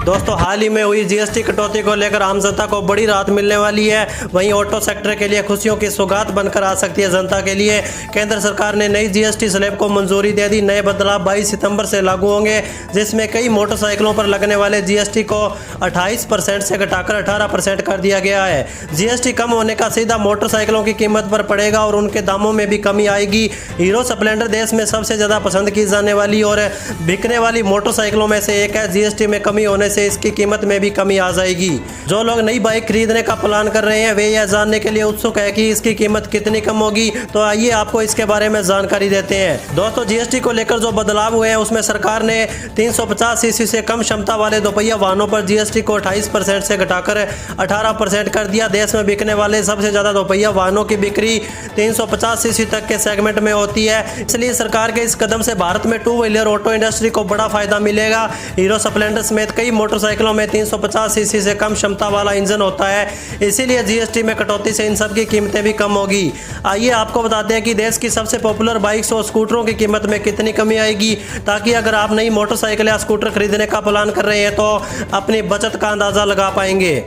दोस्तों हाल ही में हुई जीएसटी कटौती को लेकर आम जनता को बड़ी राहत मिलने वाली है। वहीं ऑटो सेक्टर के लिए खुशियों की सौगात बनकर आ सकती है जनता के लिए। केंद्र सरकार ने नई जीएसटी स्लैब को मंजूरी दे दी। नए बदलाव 22 सितंबर से लागू होंगे, जिसमें कई मोटरसाइकिलों पर लगने वाले जीएसटी को 28% से घटाकर 18% कर दिया गया है। जीएसटी कम होने का सीधा मोटरसाइकिलों की कीमत पर पड़ेगा और उनके दामों में भी कमी आएगी। हीरो स्प्लेंडर देश में सबसे ज्यादा पसंद की जाने वाली और बिकने वाली मोटरसाइकिलों में से एक है। जीएसटी में कमी होने से इसकी कीमत में भी कमी आ जाएगी। जो लोग नई बाइक खरीदने का प्लान कर रहे हैं वे यह जानने के लिए उत्सुक है कि इसकी कीमत कितनी कम होगी। तो आइए आपको इसके बारे में जानकारी देते हैं। दोस्तों जीएसटी को लेकर जो बदलाव हुए हैं उसमें सरकार ने 350 सीसी से कम क्षमता वाले दोपहिया वाहनों पर जीएसटी को 28% से घटाकर 18% कर दिया। देश में बिकने वाले सबसे ज्यादा दोपहिया वाहनों की बिक्री 350 सीसी तक के सेगमेंट में होती है। इसलिए सरकार के इस कदम से भारत में टू व्हीलर ऑटो इंडस्ट्री को बड़ा फायदा मिलेगा। हीरो स्प्लेंडर समेत कई मोटरसाइकिलों में 350 सीसी से कम क्षमता वाला इंजन होता है। इसीलिए जीएसटी में कटौती से इन सब की कीमतें भी कम होगी। आइए आपको बताते हैं कि देश की सबसे पॉपुलर बाइक्स और स्कूटरों की कीमत में कितनी कमी आएगी, ताकि अगर आप नई मोटरसाइकिल या स्कूटर खरीदने का प्लान कर रहे हैं तो अपनी बचत का अंदाजा लगा पाएंगे।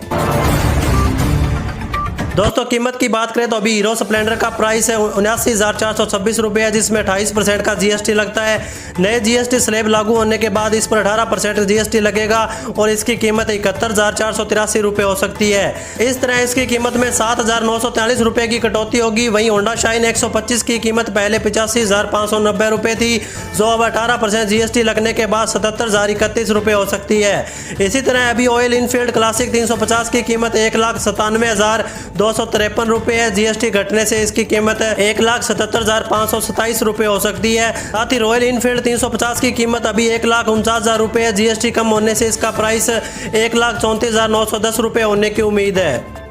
दोस्तों कीमत की बात करें तो अभी हीरो स्प्लेंडर का प्राइस है 79,426 रुपये है, जिसमें 28% का जीएसटी लगता है। नए जीएसटी स्लैब लागू होने के बाद इस पर 18% जीएसटी लगेगा और इसकी कीमत 71,483 रुपये हो सकती है। इस तरह इसकी कीमत में 7,943 रुपये की कटौती होगी। वहीं होंडा शाइन 125 की कीमत पहले 85,590 रुपये थी, जो अब 18% जीएसटी लगने के बाद 77,031 रुपये हो सकती है। इसी तरह अभी ऑयल इनफील्ड क्लासिक 350 की कीमत 1,97,253 रुपये है। जीएसटी घटने से इसकी कीमत 1,77,527 रुपये हो सकती है। साथ ही रॉयल इनफील्ड 350 की कीमत अभी 1,49,000 रुपये है। जीएसटी कम होने से इसका प्राइस 1,34,910 रुपये होने की उम्मीद है।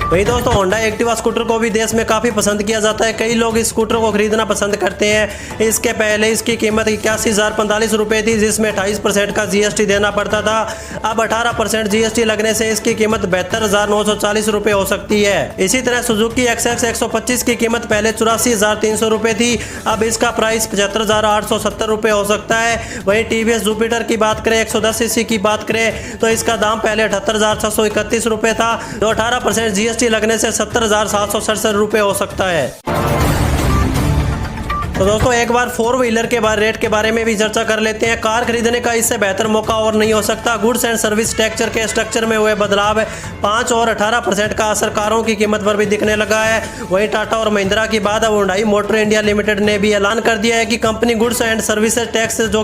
वही दोस्तों होंडा एक्टिवा स्कूटर को भी देश में काफ़ी पसंद किया जाता है। कई लोग इस स्कूटर को खरीदना पसंद करते हैं। इसके पहले इसकी कीमत 81,045 रुपये थी, जिसमें 28% का जीएसटी देना पड़ता था। अब 18% जीएसटी लगने से इसकी कीमत 72,940 रुपये हो सकती है। इसी तरह सुजुकी एक्सएक्स 125 की कीमत पहले 84,300 रुपये थी, अब इसका प्राइस 75,870 रुपये हो सकता है। वहीं टीवीएस जुपिटर की बात करें 110 सीसी की बात करें तो इसका दाम पहले 78,631 रुपये था, जो 18% जीएसटी लगने से 70,767 रुपये हो सकता है। तो दोस्तों एक बार फोर व्हीलर के रेट के बारे में भी चर्चा कर लेते हैं। कार खरीदने का इससे बेहतर मौका और नहीं हो सकता। गुड्स एंड सर्विस टैक्स के स्ट्रक्चर में हुए बदलाव 5 और 18% का असर कारों की कीमत पर भी दिखने लगा है। वहीं टाटा और महिंद्रा की बाद अब हुंडई मोटर इंडिया लिमिटेड ने भी ऐलान कर दिया है कि company goods and services tax जो